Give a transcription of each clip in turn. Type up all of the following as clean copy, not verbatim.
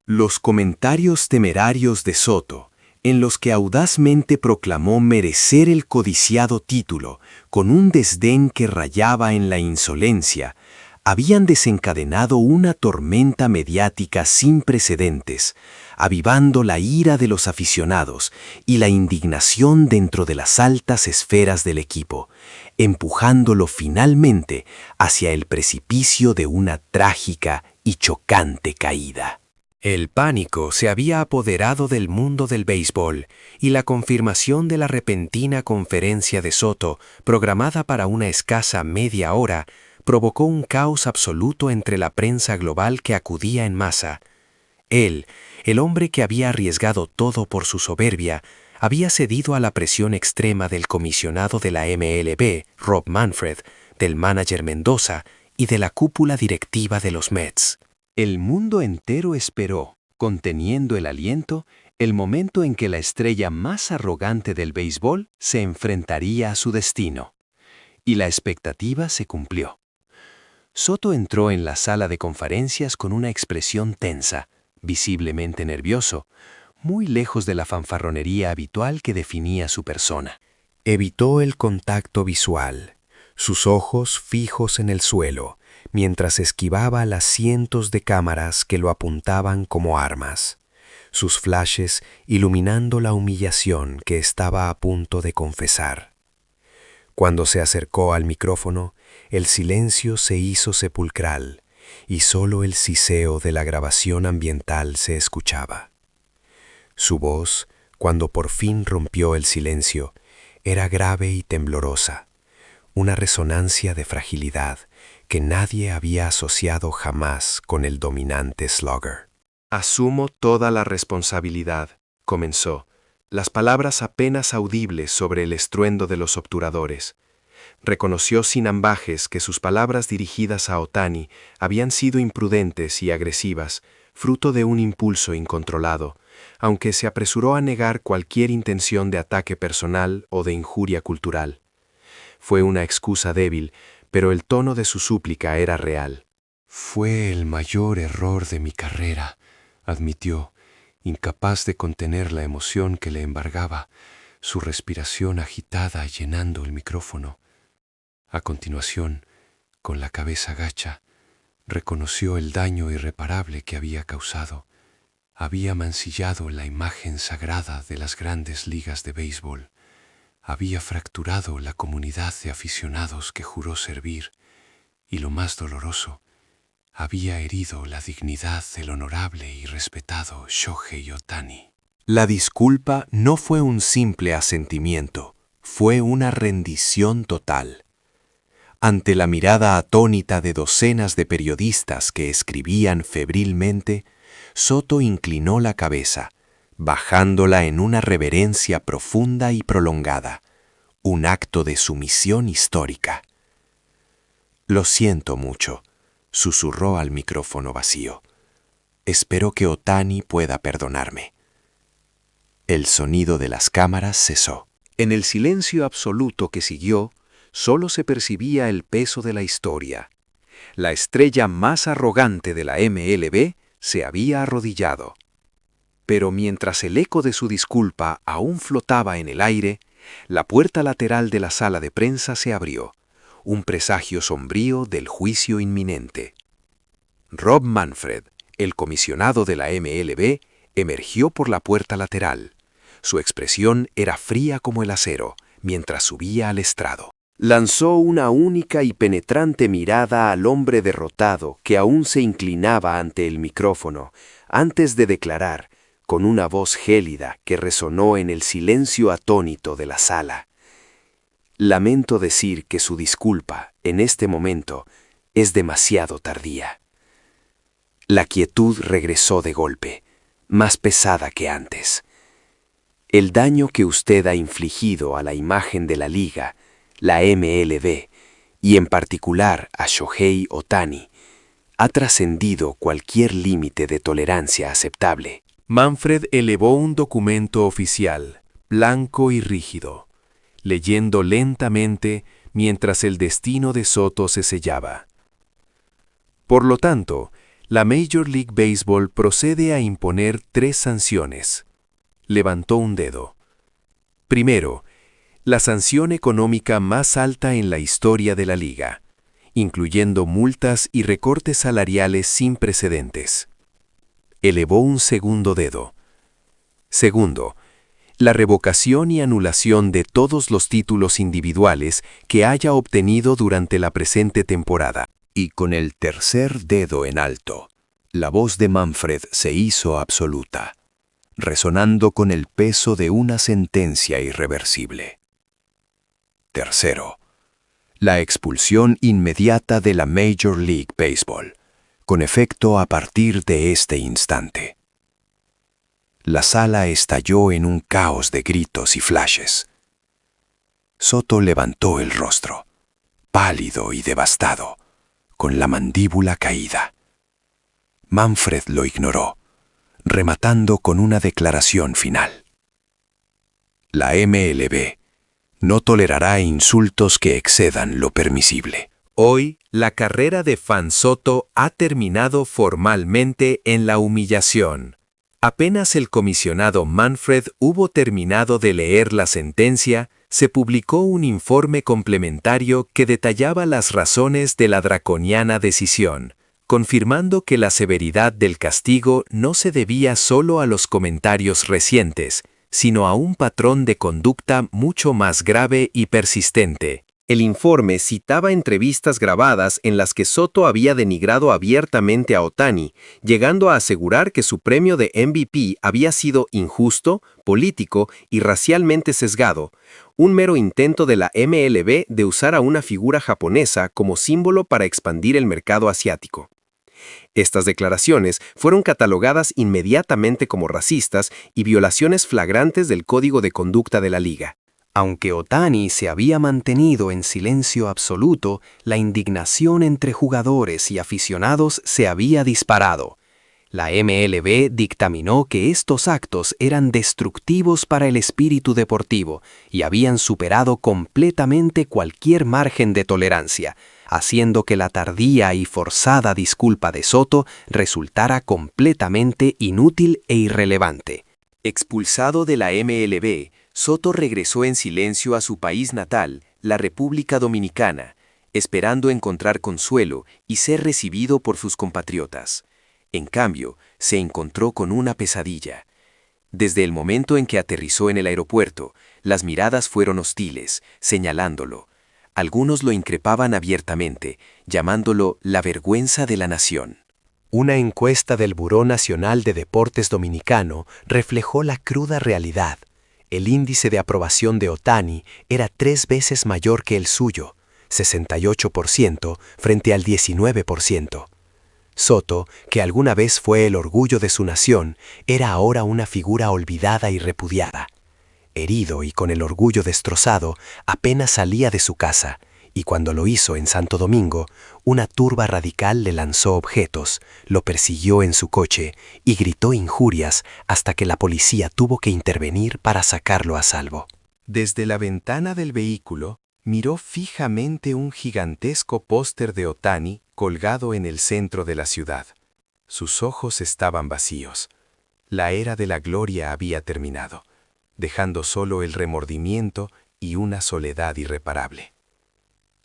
Los comentarios temerarios de Soto, en los que audazmente proclamó merecer el codiciado título, con un desdén que rayaba en la insolencia, habían desencadenado una tormenta mediática sin precedentes, avivando la ira de los aficionados y la indignación dentro de las altas esferas del equipo, empujándolo finalmente hacia el precipicio de una trágica y chocante caída. El pánico se había apoderado del mundo del béisbol y la confirmación de la repentina conferencia de Soto, programada para una escasa media hora, provocó un caos absoluto entre la prensa global que acudía en masa. Él, el hombre que había arriesgado todo por su soberbia, había cedido a la presión extrema del comisionado de la MLB, Rob Manfred, del manager Mendoza y de la cúpula directiva de los Mets. El mundo entero esperó, conteniendo el aliento, el momento en que la estrella más arrogante del béisbol se enfrentaría a su destino. Y la expectativa se cumplió. Soto entró en la sala de conferencias con una expresión tensa, visiblemente nervioso, muy lejos de la fanfarronería habitual que definía su persona. Evitó el contacto visual, sus ojos fijos en el suelo, mientras esquivaba las cientos de cámaras que lo apuntaban como armas, sus flashes iluminando la humillación que estaba a punto de confesar. Cuando se acercó al micrófono, el silencio se hizo sepulcral y solo el siseo de la grabación ambiental se escuchaba. Su voz, cuando por fin rompió el silencio, era grave y temblorosa, una resonancia de fragilidad que nadie había asociado jamás con el dominante slugger. «Asumo toda la responsabilidad», comenzó, las palabras apenas audibles sobre el estruendo de los obturadores. Reconoció sin ambajes que sus palabras dirigidas a Ohtani habían sido imprudentes y agresivas, fruto de un impulso incontrolado, aunque se apresuró a negar cualquier intención de ataque personal o de injuria cultural. Fue una excusa débil, pero el tono de su súplica era real. «Fue el mayor error de mi carrera», admitió, incapaz de contener la emoción que le embargaba, su respiración agitada llenando el micrófono. A continuación, con la cabeza gacha, reconoció el daño irreparable que había causado. Había mancillado la imagen sagrada de las grandes ligas de béisbol. Había fracturado la comunidad de aficionados que juró servir, y lo más doloroso, había herido la dignidad del honorable y respetado Shohei Ohtani. La disculpa no fue un simple asentimiento, fue una rendición total. Ante la mirada atónita de docenas de periodistas que escribían febrilmente, Soto inclinó la cabeza, bajándola en una reverencia profunda y prolongada, un acto de sumisión histórica. «Lo siento mucho», susurró al micrófono vacío. «Espero que Ohtani pueda perdonarme». El sonido de las cámaras cesó. En el silencio absoluto que siguió, solo se percibía el peso de la historia. La estrella más arrogante de la MLB se había arrodillado. Pero mientras el eco de su disculpa aún flotaba en el aire, la puerta lateral de la sala de prensa se abrió, un presagio sombrío del juicio inminente. Rob Manfred, el comisionado de la MLB, emergió por la puerta lateral. Su expresión era fría como el acero, mientras subía al estrado. Lanzó una única y penetrante mirada al hombre derrotado que aún se inclinaba ante el micrófono, antes de declarar, con una voz gélida que resonó en el silencio atónito de la sala: «Lamento decir que su disculpa, en este momento, es demasiado tardía». La quietud regresó de golpe, más pesada que antes. «El daño que usted ha infligido a la imagen de la liga, la MLB, y en particular a Shohei Ohtani, ha trascendido cualquier límite de tolerancia aceptable». Manfred elevó un documento oficial, blanco y rígido, leyendo lentamente mientras el destino de Soto se sellaba. Por lo tanto, La Major League Baseball procede a imponer 3 sanciones. Levantó un dedo. Primero, la sanción económica más alta en la historia de la liga, incluyendo multas y recortes salariales sin precedentes. Elevó un segundo dedo. Segundo, la revocación y anulación de todos los títulos individuales que haya obtenido durante la presente temporada. Y con el tercer dedo en alto, la voz de Manfred se hizo absoluta, resonando con el peso de una sentencia irreversible. Tercero, la expulsión inmediata de la Major League Baseball, con efecto a partir de este instante. La sala estalló en un caos de gritos y flashes. Soto levantó el rostro, pálido y devastado, con la mandíbula caída. Manfred lo ignoró, rematando con una declaración final. La MLB no tolerará insultos que excedan lo permisible. Hoy, la carrera de Fan Soto ha terminado formalmente en la humillación. Apenas el comisionado Manfred hubo terminado de leer la sentencia, se publicó un informe complementario que detallaba las razones de la draconiana decisión, confirmando que la severidad del castigo no se debía solo a los comentarios recientes, sino a un patrón de conducta mucho más grave y persistente. El informe citaba entrevistas grabadas en las que Soto había denigrado abiertamente a Ohtani, llegando a asegurar que su premio de MVP había sido injusto, político y racialmente sesgado, un mero intento de la MLB de usar a una figura japonesa como símbolo para expandir el mercado asiático. Estas declaraciones fueron catalogadas inmediatamente como racistas y violaciones flagrantes del Código de Conducta de la Liga. Aunque Ohtani se había mantenido en silencio absoluto, la indignación entre jugadores y aficionados se había disparado. La MLB dictaminó que estos actos eran destructivos para el espíritu deportivo y habían superado completamente cualquier margen de tolerancia, haciendo que la tardía y forzada disculpa de Soto resultara completamente inútil e irrelevante. Expulsado de la MLB, Soto regresó en silencio a su país natal, la República Dominicana, esperando encontrar consuelo y ser recibido por sus compatriotas. En cambio, se encontró con una pesadilla. Desde el momento en que aterrizó en el aeropuerto, las miradas fueron hostiles, señalándolo. Algunos lo increpaban abiertamente, llamándolo la vergüenza de la nación. Una encuesta del Buró Nacional de Deportes Dominicano reflejó la cruda realidad. El índice de aprobación de Ohtani era 3 veces mayor que el suyo, 68% frente al 19%. Soto, que alguna vez fue el orgullo de su nación, era ahora una figura olvidada y repudiada. Herido y con el orgullo destrozado, apenas salía de su casa, y cuando lo hizo en Santo Domingo, una turba radical le lanzó objetos, lo persiguió en su coche y gritó injurias hasta que la policía tuvo que intervenir para sacarlo a salvo. Desde la ventana del vehículo, miró fijamente un gigantesco póster de Ohtani colgado en el centro de la ciudad. Sus ojos estaban vacíos. La era de la gloria había terminado, dejando solo el remordimiento y una soledad irreparable.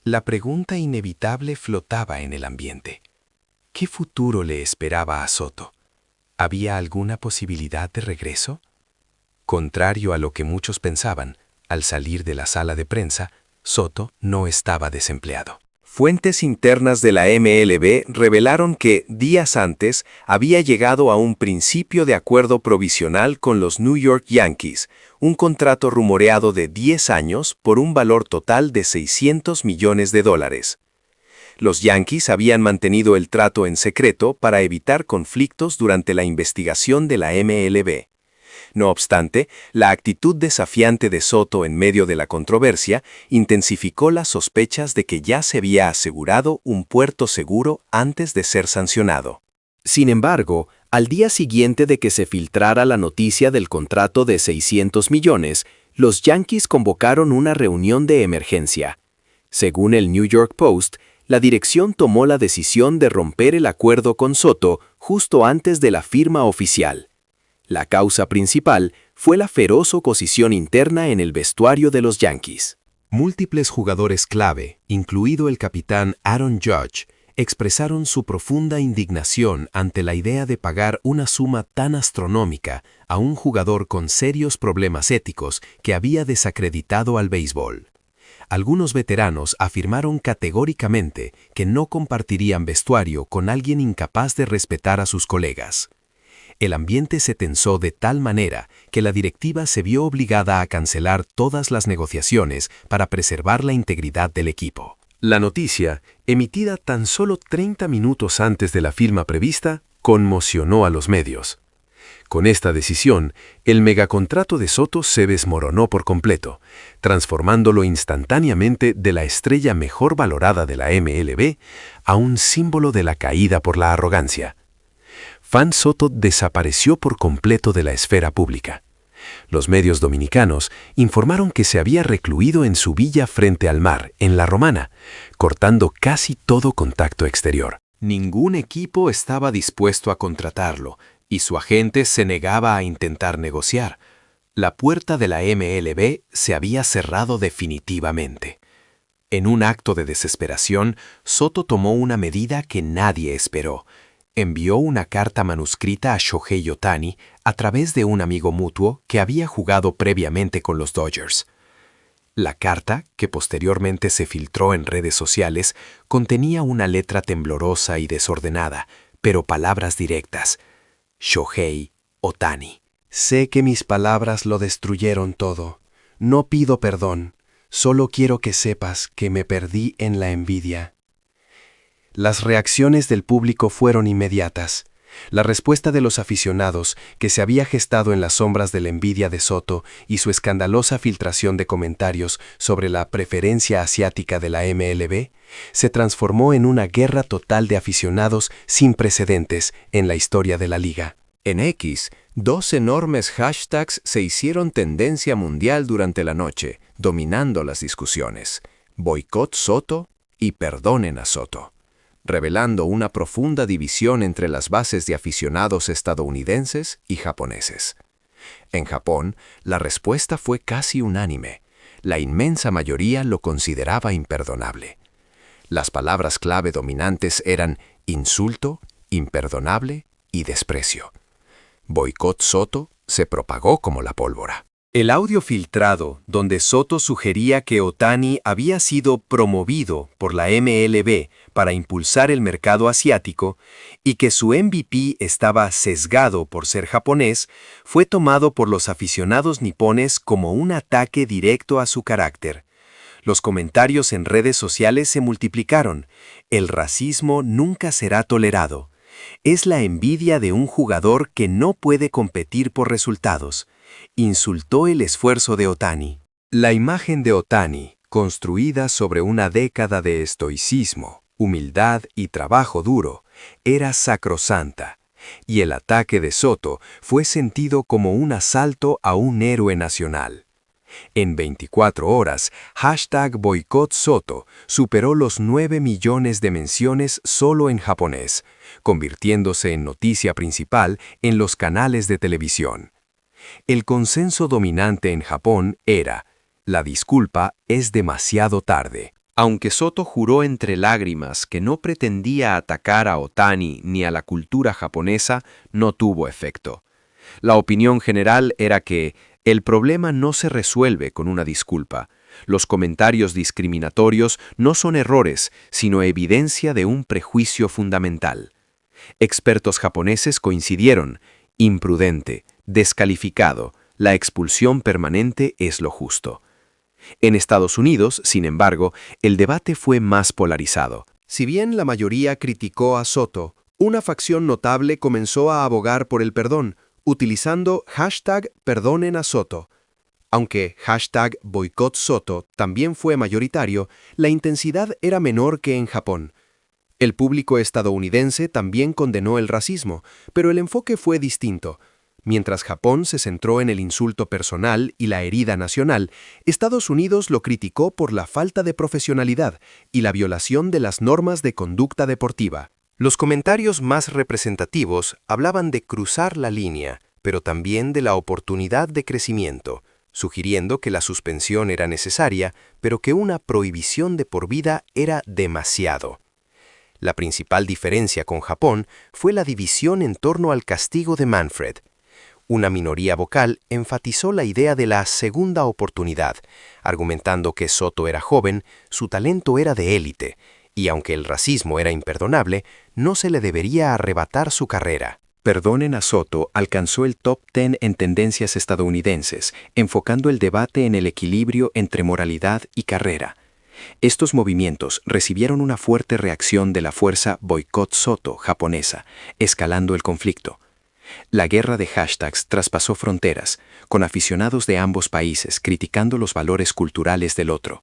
La pregunta inevitable flotaba en el ambiente. ¿Qué futuro le esperaba a Soto? ¿Había alguna posibilidad de regreso? Contrario a lo que muchos pensaban, al salir de la sala de prensa, Soto no estaba desempleado. Fuentes internas de la MLB revelaron que, días antes, había llegado a un principio de acuerdo provisional con los New York Yankees, un contrato rumoreado de 10 años por un valor total de $600 millones. Los Yankees habían mantenido el trato en secreto para evitar conflictos durante la investigación de la MLB. No obstante, la actitud desafiante de Soto en medio de la controversia intensificó las sospechas de que ya se había asegurado un puerto seguro antes de ser sancionado. Sin embargo, al día siguiente de que se filtrara la noticia del contrato de $600 millones, los Yankees convocaron una reunión de emergencia. Según el New York Post, la dirección tomó la decisión de romper el acuerdo con Soto justo antes de la firma oficial. La causa principal fue la feroz oposición interna en el vestuario de los Yankees. Múltiples jugadores clave, incluido el capitán Aaron Judge, expresaron su profunda indignación ante la idea de pagar una suma tan astronómica a un jugador con serios problemas éticos que había desacreditado al béisbol. Algunos veteranos afirmaron categóricamente que no compartirían vestuario con alguien incapaz de respetar a sus colegas. El ambiente se tensó de tal manera que la directiva se vio obligada a cancelar todas las negociaciones para preservar la integridad del equipo. La noticia, emitida tan solo 30 minutos antes de la firma prevista, conmocionó a los medios. Con esta decisión, el megacontrato de Soto se desmoronó por completo, transformándolo instantáneamente de la estrella mejor valorada de la MLB a un símbolo de la caída por la arrogancia. Juan Soto desapareció por completo de la esfera pública. Los medios dominicanos informaron que se había recluido en su villa frente al mar, en La Romana, cortando casi todo contacto exterior. Ningún equipo estaba dispuesto a contratarlo, y su agente se negaba a intentar negociar. La puerta de la MLB se había cerrado definitivamente. En un acto de desesperación, Soto tomó una medida que nadie esperó. Envió una carta manuscrita a Shohei Ohtani a través de un amigo mutuo que había jugado previamente con los Dodgers. La carta, que posteriormente se filtró en redes sociales, contenía una letra temblorosa y desordenada, pero palabras directas. Shohei Ohtani. Sé que mis palabras lo destruyeron todo. No pido perdón. Solo quiero que sepas que me perdí en la envidia. Las reacciones del público fueron inmediatas. La respuesta de los aficionados, que se había gestado en las sombras de la envidia de Soto y su escandalosa filtración de comentarios sobre la preferencia asiática de la MLB, se transformó en una guerra total de aficionados sin precedentes en la historia de la liga. En X, 2 enormes hashtags se hicieron tendencia mundial durante la noche, dominando las discusiones: Boicot Soto y Perdonen a Soto, revelando una profunda división entre las bases de aficionados estadounidenses y japoneses. En Japón, la respuesta fue casi unánime. La inmensa mayoría lo consideraba imperdonable. Las palabras clave dominantes eran insulto, imperdonable y desprecio. Boicot Soto se propagó como la pólvora. El audio filtrado, donde Soto sugería que Ohtani había sido promovido por la MLB para impulsar el mercado asiático y que su MVP estaba sesgado por ser japonés, fue tomado por los aficionados nipones como un ataque directo a su carácter. Los comentarios en redes sociales se multiplicaron. El racismo nunca será tolerado. Es la envidia de un jugador que no puede competir por resultados. Insultó el esfuerzo de Ohtani. La imagen de Ohtani, construida sobre una década de estoicismo, humildad y trabajo duro, era sacrosanta, y el ataque de Soto fue sentido como un asalto a un héroe nacional. En 24 horas, #BoicotSoto superó los 9 millones de menciones solo en japonés, convirtiéndose en noticia principal en los canales de televisión. El consenso dominante en Japón era: la disculpa es demasiado tarde. Aunque Soto juró entre lágrimas que no pretendía atacar a Ohtani ni a la cultura japonesa, no tuvo efecto. La opinión general era que el problema no se resuelve con una disculpa. Los comentarios discriminatorios no son errores, sino evidencia de un prejuicio fundamental. Expertos japoneses coincidieron: imprudente, descalificado, la expulsión permanente es lo justo. En Estados Unidos, sin embargo, el debate fue más polarizado. Si bien la mayoría criticó a Soto, una facción notable comenzó a abogar por el perdón, utilizando #Perdonen a Soto. Aunque #BoicotSoto también fue mayoritario, la intensidad era menor que en Japón. El público estadounidense también condenó el racismo, pero el enfoque fue distinto. Mientras Japón se centró en el insulto personal y la herida nacional, Estados Unidos lo criticó por la falta de profesionalidad y la violación de las normas de conducta deportiva. Los comentarios más representativos hablaban de cruzar la línea, pero también de la oportunidad de crecimiento, sugiriendo que la suspensión era necesaria, pero que una prohibición de por vida era demasiado. La principal diferencia con Japón fue la división en torno al castigo de Manfred. Una minoría vocal enfatizó la idea de la segunda oportunidad, argumentando que Soto era joven, su talento era de élite, y aunque el racismo era imperdonable, no se le debería arrebatar su carrera. Perdonen a Soto alcanzó el top 10 en tendencias estadounidenses, enfocando el debate en el equilibrio entre moralidad y carrera. Estos movimientos recibieron una fuerte reacción de la fuerza Boicot Soto japonesa, escalando el conflicto. La guerra de hashtags traspasó fronteras, con aficionados de ambos países criticando los valores culturales del otro.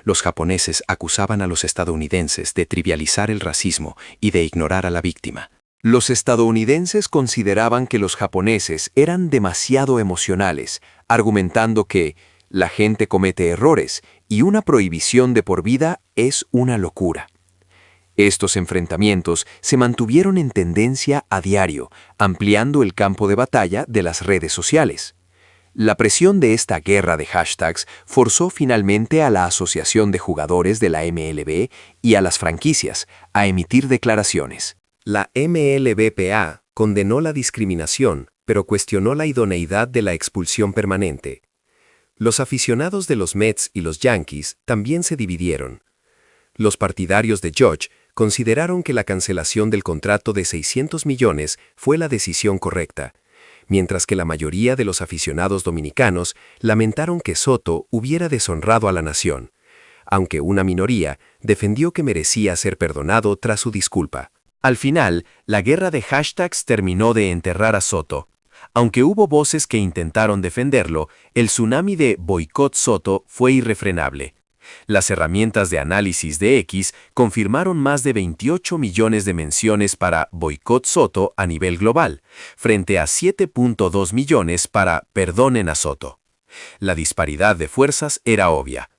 Los japoneses acusaban a los estadounidenses de trivializar el racismo y de ignorar a la víctima. Los estadounidenses consideraban que los japoneses eran demasiado emocionales, argumentando que la gente comete errores y una prohibición de por vida es una locura. Estos enfrentamientos se mantuvieron en tendencia a diario, ampliando el campo de batalla de las redes sociales. La presión de esta guerra de hashtags forzó finalmente a la Asociación de Jugadores de la MLB y a las franquicias a emitir declaraciones. La MLBPA condenó la discriminación, pero cuestionó la idoneidad de la expulsión permanente. Los aficionados de los Mets y los Yankees también se dividieron. Los partidarios de Judge consideraron que la cancelación del contrato de $600 millones fue la decisión correcta, mientras que la mayoría de los aficionados dominicanos lamentaron que Soto hubiera deshonrado a la nación, aunque una minoría defendió que merecía ser perdonado tras su disculpa. Al final, la guerra de hashtags terminó de enterrar a Soto. Aunque hubo voces que intentaron defenderlo, el tsunami de Boicot Soto fue irrefrenable. Las herramientas de análisis de X confirmaron más de 28 millones de menciones para Boicot Soto a nivel global, frente a 7.2 millones para Perdonen a Soto. La disparidad de fuerzas era obvia.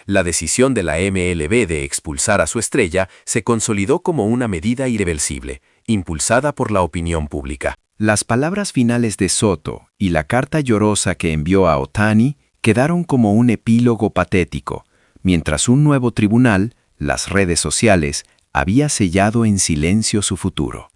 La decisión de la MLB de expulsar a su estrella se consolidó como una medida irreversible, impulsada por la opinión pública. Las palabras finales de Soto y la carta llorosa que envió a Ohtani quedaron como un epílogo patético, mientras un nuevo tribunal, las redes sociales, había sellado en silencio su futuro.